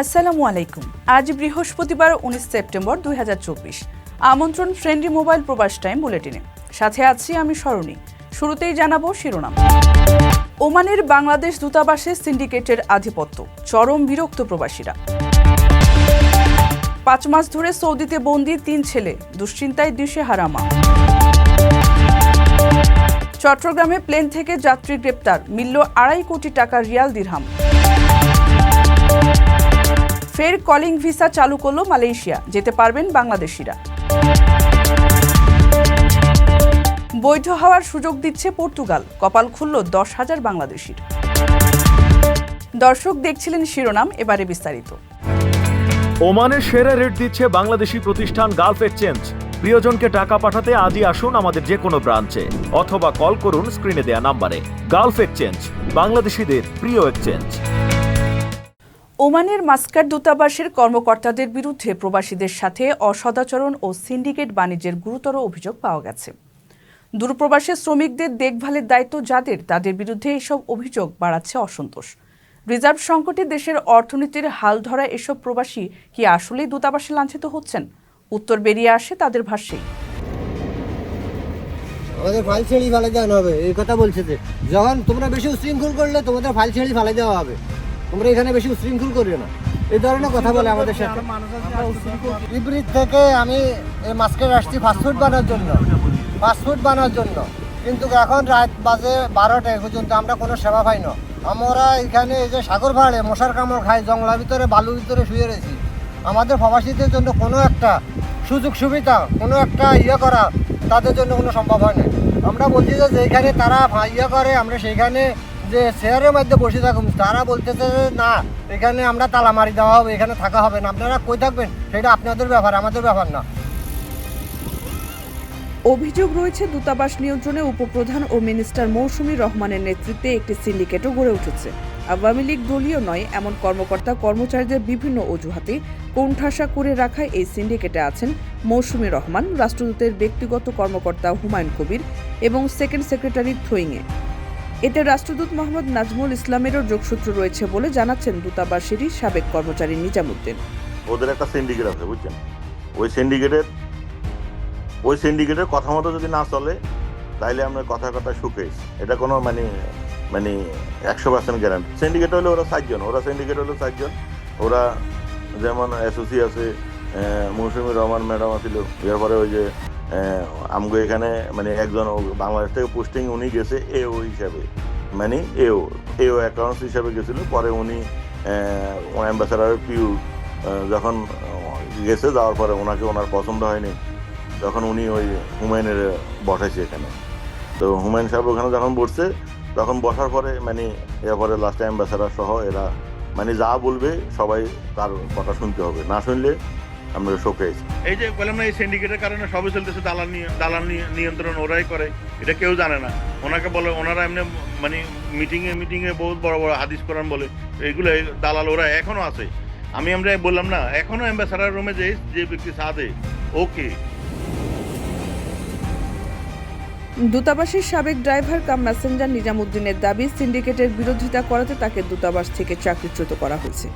আসসালামু আলাইকুম। আজ বৃহস্পতিবার 19 সেপ্টেম্বর 2024। আমন্ত্রণ ফ্রেন্ডলি মোবাইল প্রবাস টাইম বুলেটিনে। সাথে আছি আমি স্মরণী। শুরুতেই জানাবো শিরোনাম। ওমানের বাংলাদেশ দূতাবাসে সিন্ডিকেটের আধিপত্য, চরম বিরক্ত প্রবাসীরা। 5 মাস ধরে সৌদিতে বন্দী 3 ছেলে, দুশ্চিন্তায় দিশেহারা মা। চট্টগ্রামে প্লেন থেকে যাত্রী গ্রেপ্তার, মিলল 2.5 কোটি টাকা রিয়াল দিরহাম। ফের কলিং ভিসা চালু করল মালয়েশিয়া, যেতে পারবেন বাংলাদেশিরা। বৈধ হওয়ার সুযোগ দিচ্ছে পর্তুগাল, কপাল খুলল 10,000 বাংলাদেশির। দর্শক দেখছিলেন শিরোনাম, এবারে বিস্তারিত। ওমানের সেরা রেট দিচ্ছে বাংলাদেশি প্রতিষ্ঠান গালফ এক্সচেঞ্জ। প্রিয়জনকে টাকা পাঠাতে আজই আসুন আমাদের যে কোনো ব্রাঞ্চে অথবা কল করুন স্ক্রিনে দেয়া নাম্বারে। গালফ এক্সচেঞ্জ, বাংলাদেশিদের প্রিয় এক্সচেঞ্জ। ওমানের মাস্কাট দূতাবাসের কর্মকর্তাদের বিরুদ্ধে প্রবাসীদের সাথে অসদাচরণ ও সিন্ডিকেট বাণিজ্যের গুরুতর অভিযোগ পাওয়া গেছে। দূরপ্রবাসী শ্রমিকদের দেখভালের দায়িত্ব যাদের, তাদের বিরুদ্ধে এসব অভিযোগ বাড়াচ্ছে অসন্তোষ। রিজার্ভ সংকটে দেশের অর্থনীতির হাল ধরা এসব প্রবাসী কি আসলেই দূতাবাসে লাঞ্ছিত হচ্ছেন? উত্তর বেরিয়ে আসে তাদের ভাষ্যেই। আমাদের ফাইল ছেড়ে ফেলে দেওয়া হবে, এই কথা বলছে যে যখন তোমরা বেশি উশৃঙ্খল করলে তোমাদের ফাইল ছেড়ে ফেলে দেওয়া হবে, তোমরা এখানে বেশি উশৃঙ্খল করিও না, এই ধরনের কথা বলে আমাদের সাথে। বিপরীত থেকে আমি এই মাস্কের আসছি ফাস্টফুড বানানোর জন্য, কিন্তু এখন রাত বাজে 12টা পর্যন্ত আমরা কোনো সেবা পাই না। আমরা এখানে এই যে সাগর পাহাড়ে মশার কামড় খাই, জঙ্গলার ভিতরে বালুর ভিতরে শুয়ে রয়েছি। আমাদের প্রবাসীদের জন্য কোনো একটা সুযোগ সুবিধা, কোনো একটা করা তাদের জন্য কোনো সম্ভব হয় না। আমরা বলছি যে যেখানে তারা করে আমরা সেইখানে যে চেয়ারের মধ্যে বসে থাকুন, তারা বলতেছে যে না, এখানে আমরা তালা মারি দেওয়া হবে, এখানে থাকা হবে না, আপনারা কই থাকবেন সেটা আপনাদের ব্যাপার, আমাদের ব্যাপার না। অভিযোগ রয়েছে দূতাবাস নিয়ন্ত্রণে উপপ্রধান ও মিনিস্টার মৌসুমী রহমানের নেতৃত্বে একটি সিন্ডিকেটও গড়ে উঠেছে। আওয়ামী লীগ দলীয় নয় এমন কর্মকর্তা কর্মচারীদের বিভিন্ন অজুহাতে কোণঠাসা করে রাখায় এই সিন্ডিকেটে আছেন মৌসুমী রহমান, রাষ্ট্রদূতের ব্যক্তিগত কর্মকর্তা হুমায়ুন কবির এবং সেকেন্ড সেক্রেটারি থোয়িংয়ে। এতে রাষ্ট্রদূত মোহাম্মদ নাজমুল ইসলামেরও যোগসূত্র রয়েছে বলে জানাচ্ছেন দূতাবাসেরই সাবেক কর্মচারী নিজামুদ্দিন। ওদের একটা সিন্ডিকেট আছে, বুঝছেন? ওই সিন্ডিকেটের কথা মতো যদি না চলে তাইলে আমরা কথা শুকেই, এটা কোনো মানে 100% গ্যারান্টি। সিন্ডিকেট হলে ওরা 4 জন, ওরা যেমন এসওসি আছে, মৌসুমী রহমান ম্যাডাম আছিল, এরপরে ওই যে আমগো এখানে একজন বাংলাদেশ থেকে পোস্টিং উনি গেছে এও হিসাবে, এও অ্যাকাউন্টস হিসাবে গেছিল। পরে উনি অ্যাম্বাসাডারের পিউ যখন গেছে, যাওয়ার পরে ওনার পছন্দ হয়নি, তখন উনি ওই হুমায়ুনের বসাইছে এখানে। তো হুমায়ুন সাহেব ওখানে যখন বসছে, তখন বসার পরে এরপরে লাস্ট অ্যাম্বাসাডার সহ এরা যা বলবে সবাই তার কথা শুনতে হবে, না শুনলে আমরা শোকেজ। এই যে বললাম না, এই সিন্ডিকেটের কারণে সবই চলতেছে, দালাল নিয়ন্ত্রণ ওরাই করে, এটা কেউ জানে না। ওনাকে বলে, ওনারা এমনি মিটিংয়ে বহুত বড় বড় হাদিস কোরআন বলে, এইগুলো দালাল ওরা এখনো আছে। আমরা বললাম না, এখনো অ্যাম্বাসাডার রুমে যে ব্যক্তি সাথে ওকে। দূতাবাসের সাবেক ড্রাইভার কাম মেসেঞ্জার নিজামুদ্দিনের দাবি, সিন্ডিকেটের বিরোধিতা করাতে তাকে দূতাবাস থেকে চাকরিচ্যুত করা হয়েছে।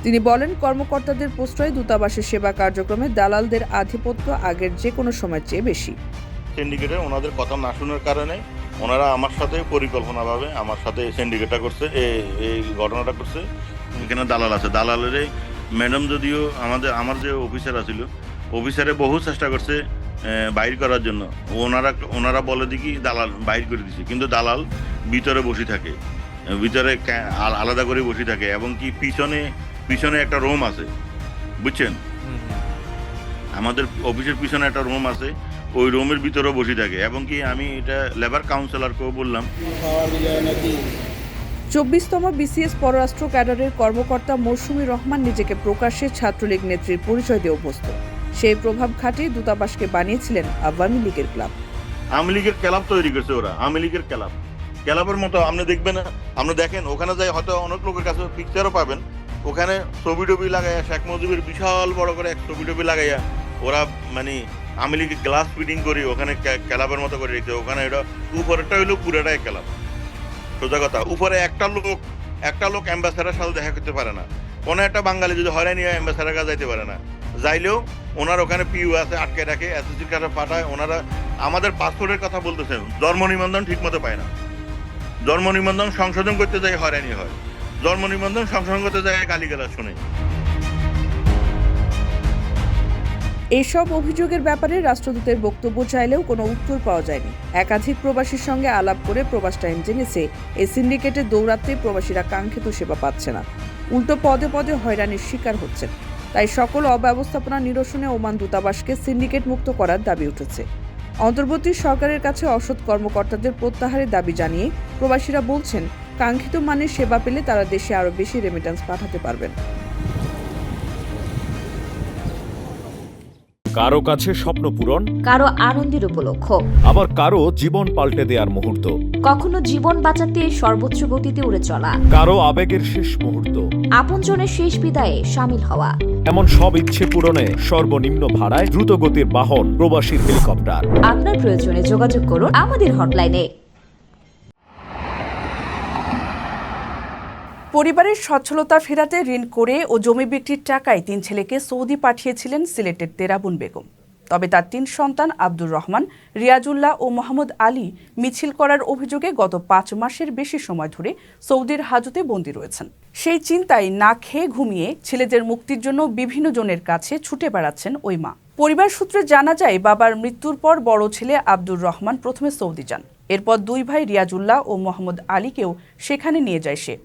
তিনি বলেন, কর্মকর্তাদের প্রশ্রয়ে দূতাবাসের সেবা কার্যক্রমে দালালদের আধিপত্য আগের যে কোনো সময়ের চেয়ে বেশি। সিন্ডিকেটের ওনাদের কথা না শোনার কারণে ওনারা আমার সাথে পরিকল্পনাভাবে আমার সাথে সিন্ডিকেটটা করছে, এই ঘটনাটা করছে। এখানে দালাল আছে, দালালের ম্যাডাম যদিও আমার যে অফিসার আছিল, অফিসারে বহু চেষ্টা করছে বাইর করার জন্য। ওনারা বলে দেখি দালাল বাইর করে দিছে, কিন্তু দালাল ভিতরে বসে থাকে, ভিতরে আলাদা করে বসে থাকে, এবং কি পিছনে একটা রুম আছে, বুঝছেন? আমাদের অফিসের পিছনে একটা রুম আছে, ওই রুমের ভিতরেও বসে থাকে। এবং কি আমি এটা লেবার কাউন্সিলরকেও বললাম। 24তম বিসিএস পররাষ্ট্র ক্যাডারের কর্মকর্তা মৌসুমী রহমান নিজেকে প্রকাশ্যে ছাত্রলীগ নেত্রীর পরিচয় দিয়ে অভ্যস্ত। সেই প্রভাব খাটিয়ে দূতাবাসকে বানিয়েছিলেন আওয়ামী লীগের ক্লাব। আওয়ামী লীগের ক্লাব তৈরি করছে ওরা, আওয়ামী লীগের ক্লাবের মতো আপনি দেখবেন, আপনি দেখেন ওখানে যাই হয়তো অনেক লোকের কাছে পিকচারও পাবেন, ওখানে ছবি টবি লাগাইয়া শেখ মুজিবের বিশাল বড় করে এক ছবি টবি লাগাইয়া ওরা আওয়ামী লীগের গ্লাস ফিটিং করি ওখানে ক্লাবের মতো করে রেখেছে। ওখানে এটা উপরেরটা হইলো পুরোটাই ক্লাব, সোজা কথা। উপরে একটা লোক অ্যাম্বাসাডারের সাথে দেখা করতে পারে না, কোনো একটা বাঙালি যদি হয়রানি হয় অ্যাম্বাসাডার কাছে যাইতে পারে না, যাইলেও ওনার ওখানে পিইউ আছে, আটকে রাখে, এসএসসির কাছে পাঠায়। ওনারা আমাদের পাসপোর্টের কথা বলতেছেন, জন্ম নিবন্ধন ঠিক মতো পায় না, জন্ম নিবন্ধন সংশোধন করতে যাই হয়রানি হয়, জন্ম নিবন্ধন সংশোধন করতে যায় গালিগালাজ শুনে। এসব অভিযোগের ব্যাপারে রাষ্ট্রদূতের বক্তব্য চাইলেও কোনো উত্তর পাওয়া যায়নি। একাধিক প্রবাসীর সঙ্গে আলাপ করে প্রবাস টাইম জেনেছে এই সিন্ডিকেটে দৌড়াতে প্রবাসীরা কাঙ্ক্ষিত সেবা পাচ্ছে না, উল্টো পদে পদে হয়রানির শিকার হচ্ছেন। তাই সকল অব্যবস্থাপনা নিরসনে ওমান দূতাবাসকে সিন্ডিকেট মুক্ত করার দাবি উঠেছে। অন্তর্বর্তী সরকারের কাছে অসৎ কর্মকর্তাদের প্রত্যাহারের দাবি জানিয়ে প্রবাসীরা বলছেন, কাঙ্ক্ষিত মানের সেবা পেলে তারা দেশে আরও বেশি রেমিটেন্স পাঠাতে পারবেন। কারো কাছে স্বপ্ন পূরণ, কারো আনন্দের উপলক্ষ, আবার কারো জীবন পাল্টে দেওয়ার মুহূর্ত, কখনো জীবন বাঁচাতে সর্বোচ্চ গতিতে উড়ে চলা, কারো আবেগের শেষ মুহূর্ত, আপনজনের শেষ বিদায়ে সামিল হওয়া। এমন সব ইচ্ছে পূরণে সর্বনিম্ন ভাড়ায় দ্রুতগতির বাহন প্রবাসীর হেলিকপ্টার। আপনার প্রয়োজনে যোগাযোগ করুন আমাদের হটলাইনে। পরিবারের সচ্ছলতা ফেরাতে ঋণ করে ও জমি বিক্রির টাকায় 3 ছেলেকে সৌদি পাঠিয়েছিলেন সিলেটের তেরাবুন বেগম। তবে তার 3 সন্তান আব্দুর রহমান, রিয়াজুল্লাহ ও মোহাম্মদ আলী মিছিল করার অভিযোগে গত 5 মাসের বেশি সময় ধরে সৌদির হাজতে বন্দী রয়েছেন। সেই চিন্তায় না খেয়ে ঘুমিয়ে ছেলেদের মুক্তির জন্য বিভিন্ন জনের কাছে ছুটে বেড়াচ্ছেন ওই মা। পরিবার সূত্রে জানা যায়, বাবার মৃত্যুর পর বড় ছেলে আব্দুর রহমান প্রথমে সৌদি যান, এরপর 2 ভাই রিয়াজুল্লাহ ও মোহাম্মদ আলীকেও সেখানে নিয়ে যায় সে।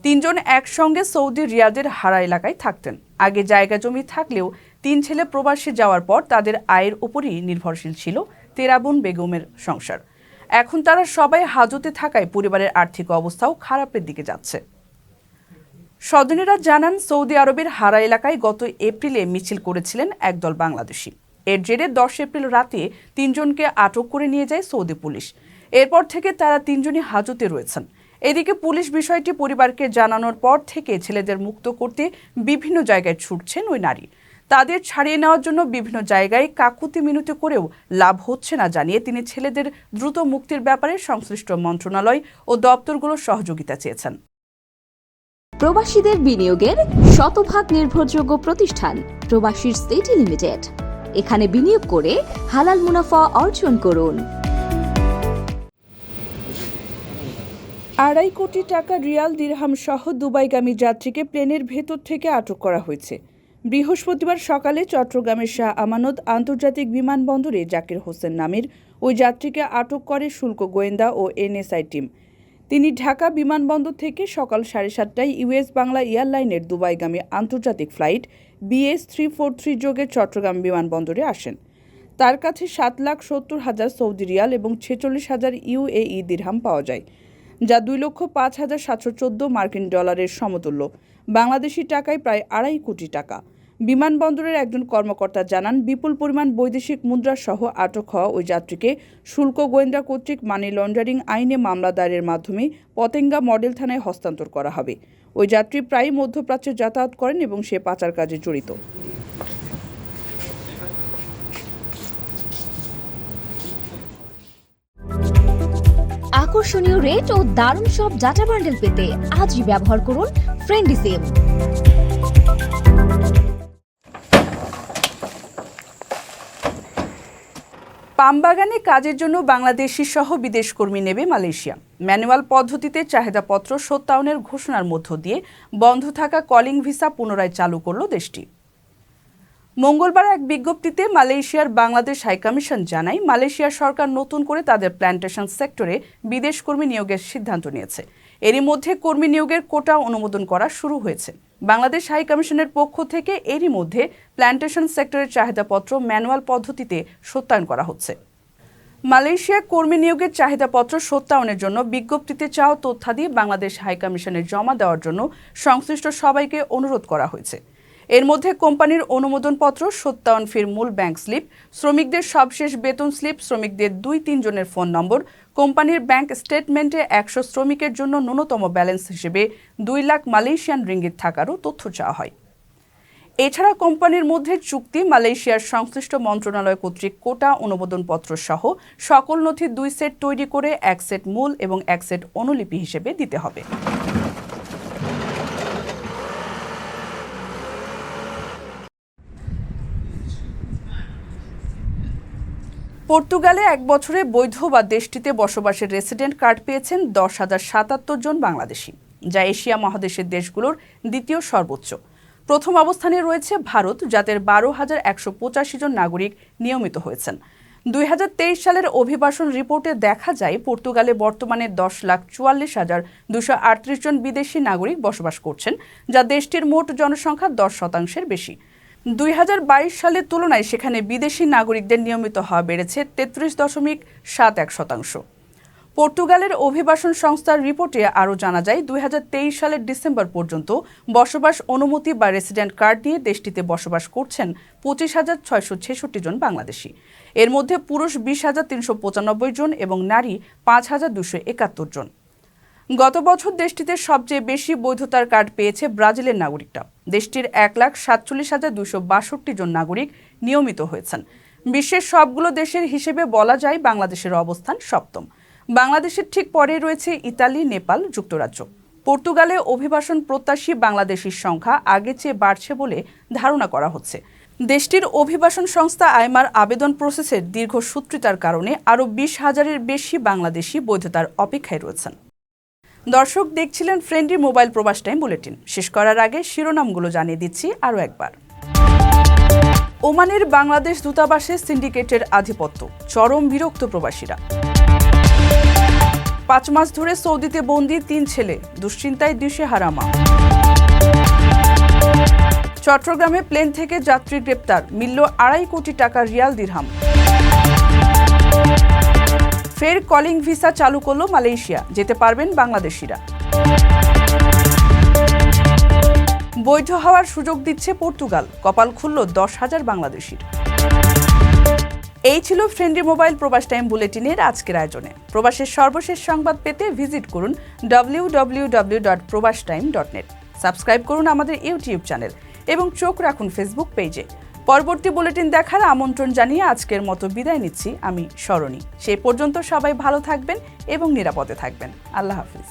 3 জন একসঙ্গে সৌদির রিয়াদের হারা এলাকায় থাকতেন। আগে জায়গা জমি থাকলেও 3 ছেলে প্রবাসে যাওয়ার পর তাদের আয়ের উপরই নির্ভরশীল ছিল তেরাবুন বেগমের সংসার। এখন তারা সবাই হাজতে থাকায় পরিবারের আর্থিক অবস্থাও খারাপের দিকে যাচ্ছে। স্বজনেরা জানান, সৌদি আরবের হারা এলাকায় গত এপ্রিলে মিছিল করেছিলেন একদল বাংলাদেশি। এর জেরে 10 এপ্রিল রাতে 3 জনকে আটক করে নিয়ে যায় সৌদি পুলিশ। এরপর থেকে তারা 3 জনই হাজতে রয়েছেন। এদিকে পুলিশ বিষয়টি পরিবারকে জানানোর পর থেকে ছেলেদের মুক্ত করতে বিভিন্ন জায়গায় ছুটছেন ওই নারী। তাদের ছাড়িয়ে নেওয়ার জন্য বিভিন্ন জায়গায় কাকুতি মিনতি করেও লাভ হচ্ছে না জানিয়ে তিনি ছেলেদের দ্রুত মুক্তির ব্যাপারে সংশ্লিষ্ট মন্ত্রণালয় ও দপ্তরগুলোর সহযোগিতা চেয়েছেন। প্রবাসীদের বিনিয়োগের শতভাগ নির্ভরযোগ্য প্রতিষ্ঠান প্রবাসীর সিটি লিমিটেড। এখানে বিনিয়োগ করে হালাল মুনাফা অর্জন করুন। 2.5 কোটি টাকা রিয়াল দিরহাম সহ দুবাইগামী যাত্রীকে প্লেনের ভেতর থেকে আটক করা হয়েছে। বৃহস্পতিবার সকালে চট্টগ্রামের শাহ আমানত আন্তর্জাতিক বিমানবন্দরে জাকির হোসেন নামের ওই যাত্রীকে আটক করে শুল্ক গোয়েন্দা ও এনএসআই টিম। তিনি ঢাকা বিমানবন্দর থেকে সকাল 7:30টায় ইউএস বাংলা এয়ারলাইনের দুবাইগামী আন্তর্জাতিক ফ্লাইট BS 343 যোগে চট্টগ্রাম বিমানবন্দরে আসেন। তার কাছে 7,70,000 সৌদি রিয়াল এবং 46,000 UAE দিরহাম পাওয়া যায়, যা 2,05,714 মার্কিন ডলারের সমতুল্য, বাংলাদেশি টাকায় প্রায় 2.5 কোটি টাকা। বিমানবন্দরের একজন কর্মকর্তা জানান, বিপুল পরিমাণ বৈদেশিক মুদ্রা সহ আটক হওয়া ওই যাত্রীকে শুল্ক গোয়েন্দা কর্তৃক মানি লন্ডারিং আইনে মামলা দায়েরের মাধ্যমে পতেঙ্গা মডেল থানায় হস্তান্তর করা হবে। ওই যাত্রী প্রায়ই মধ্যপ্রাচ্যে যাতায়াত করেন এবং সে পাচার কাজে জড়িত। আকর্ষণীয় রেট ও দারুণ সব ডাটা বান্ডেল পেতে আজই ব্যবহার করুন ফ্রেন্ডলি সিম। পামবাগানে কাজের জন্য বাংলাদেশি সহ বিদেশ কর্মী নেবে মালয়েশিয়া। ম্যানুয়াল পদ্ধতিতে চাহিদাপত্র সত্যায়নের ঘোষণার মধ্য দিয়ে বন্ধ থাকা কলিং ভিসা পুনরায় চালু করল দেশটি। মঙ্গলবার এক বিজ্ঞপ্তিতে মালয়েশিয়ার বাংলাদেশ হাইকমিশন জানায়, মালয়েশিয়া সরকার নতুন করে তাদের প্ল্যান্টেশন সেক্টরে বিদেশ কর্মী নিয়োগের সিদ্ধান্ত নিয়েছে। এরই মধ্যে কর্মী নিয়োগের কোটা অনুমোদন করা শুরু হয়েছে। বাংলাদেশ হাইকমিশনের পক্ষ থেকে এরই মধ্যে প্ল্যান্টেশন সেক্টরের চাহিদাপত্র ম্যানুয়াল পদ্ধতিতে সত্যায়ন করা হচ্ছে। মালয়েশিয়ায় কর্মী নিয়োগের চাহিদাপত্র সত্যায়নের জন্য বিজ্ঞপ্তিতে চাওয়া তথ্যাদি বাংলাদেশ হাইকমিশনে জমা দেওয়ার জন্য সংশ্লিষ্ট সবাইকে অনুরোধ করা হয়েছে। এর মধ্যে কোম্পানির অনুমোদনপত্র, সত্যায়ন ফির মূল ব্যাংক স্লিপ, শ্রমিকদের সবশেষ বেতন স্লিপ, শ্রমিকদের 2-3 জনের ফোন নম্বর, কোম্পানির ব্যাংক স্টেটমেন্টে 100 শ্রমিকের জন্য ন্যূনতম ব্যালেন্স হিসেবে 2 লাখ মালয়েশিয়ান রিঙ্গিত থাকারও তথ্য চাওয়া হয়। এছাড়া কোম্পানির মধ্যে চুক্তি, মালয়েশিয়ার সংশ্লিষ্ট মন্ত্রণালয় কর্তৃক কোটা অনুমোদনপত্র সহ সকল নথি 2 সেট তৈরি করে 1 সেট মূল এবং 1 সেট অনুলিপি হিসেবে দিতে হবে। পর্তুগালে এক বছরে বৈধ বা দেশটিতে বসবাসের রেসিডেন্ট কার্ড পেয়েছেন 10,077 জন বাংলাদেশি, যা এশিয়া মহাদেশের দেশগুলোর দ্বিতীয় সর্বোচ্চ। প্রথম অবস্থানে রয়েছে ভারত, যাদের 12,185 জন নাগরিক নিয়মিত হয়েছেন। 2023 সালের অভিবাসন রিপোর্টে দেখা যায় পর্তুগালে বর্তমানে 10,44,238 জন বিদেশি নাগরিক বসবাস করছেন, যা দেশটির মোট জনসংখ্যার 10% বেশি। 2022 সালের তুলনায় সেখানে বিদেশি নাগরিকদের নিয়মিত হওয়া বেড়েছে 33.71%। পর্তুগালের অভিবাসন সংস্থার রিপোর্টে আরও জানা যায় 2023 সালের ডিসেম্বর পর্যন্ত বসবাস অনুমতি বা রেসিডেন্ট কার্ড নিয়ে দেশটিতে বসবাস করছেন 25,666 জন বাংলাদেশি। এর মধ্যে পুরুষ 20,395 জন এবং নারী 5,271 জন। গত বছর দেশটিতে সবচেয়ে বেশি বৈধতার কার্ড পেয়েছে ব্রাজিলের নাগরিকরা। দেশটির 1,47,262 জন নাগরিক নিয়মিত হয়েছেন। বিশ্বের সবগুলো দেশের হিসেবে বলা যায় বাংলাদেশের অবস্থান সপ্তম। বাংলাদেশের ঠিক পরে রয়েছে ইতালি, নেপাল, যুক্তরাজ্য। পর্তুগালে অভিবাসন প্রত্যাশী বাংলাদেশির সংখ্যা আগের চেয়ে বাড়ছে বলে ধারণা করা হচ্ছে। দেশটির অভিবাসন সংস্থা আইমার আবেদন প্রসেসের দীর্ঘসূত্রিতার কারণে আরও 20,000-এর বেশি বাংলাদেশি বৈধতার অপেক্ষায় রয়েছেন। দর্শক, দেখছিলেন ফ্রেন্ডলি মোবাইল প্রবাস টাইম বুলেটিন। শেষ করার আগে শিরোনামগুলো জানিয়ে দিচ্ছি আরও একবার। ওমানের বাংলাদেশ দূতাবাসে সিন্ডিকেটের আধিপত্য, চরম বিরক্ত প্রবাসীরা। 5 মাস ধরে সৌদিতে বন্দী 3 ছেলে, দুশ্চিন্তায় দিশেহারা মা। চট্টগ্রামে প্লেন থেকে যাত্রী গ্রেপ্তার, মিলল 2.5 কোটি টাকা রিয়াল দিরহাম। ফের কলিং ভিসা চালু করল মালয়েশিয়া, যেতে পারবেন বাংলাদেশিরা। বৈধ হওয়ার সুযোগ দিচ্ছে পর্তুগাল, কপাল খুলল 10,000 বাংলাদেশির। এই ছিল ফ্রেন্ডলি মোবাইল প্রবাস টাইম বুলেটিনের আজকের আয়োজনে। প্রবাসের সর্বশেষ সংবাদ পেতে ভিজিট করুন www.probastime.net। সাবস্ক্রাইব করুন আমাদের ইউটিউব চ্যানেল এবং চোখ রাখুন ফেসবুক পেজে। পরবর্তী বুলেটিন দেখার আমন্ত্রণ জানিয়ে আজকের মতো বিদায় নিচ্ছি আমি সরণী। সেই পর্যন্ত সবাই ভালো থাকবেন এবং নিরাপদে থাকবেন। আল্লাহ হাফিজ।